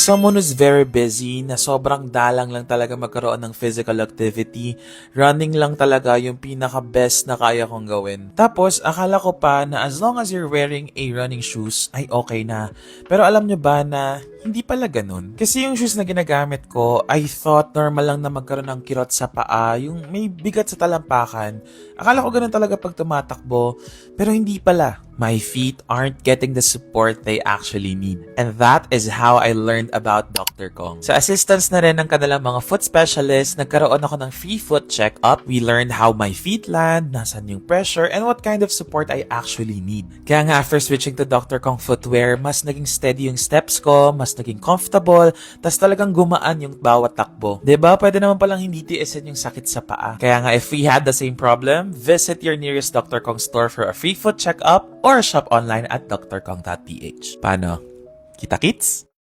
someone who's very busy, na sobrang dalang lang talaga magkaroon ng physical activity, running lang talaga yung pinaka-best na kaya kong gawin. Tapos, akala ko pa na as long as you're wearing a running shoes, ay okay na. Pero alam nyo ba na hindi pala ganun? Kasi yung shoes na ginagamit ko, I thought normal lang na magkaroon ng kirot sa paa, yung may bigat sa talampakan. Akala ko ganun talaga pag tumatakbo, pero hindi pala. My feet aren't getting the support they actually need. And that is how I learned about Dr. Kong. Sa assistance na rin ng kanilang mga foot specialist, nagkaroon ako ng free foot check-up. We learned how my feet land, nasan yung pressure, and what kind of support I actually need. Kaya nga after switching to Dr. Kong footwear, mas naging steady yung steps ko, mas naging comfortable, tas talagang gumaan yung bawat takbo. 'Di ba? Pwede naman palang hindi tiisin yung sakit sa paa. Kaya nga if we had the same problem, visit your nearest Dr. Kong store for a free foot check-up or shop online at drkong.ph. Paano? Kita kits?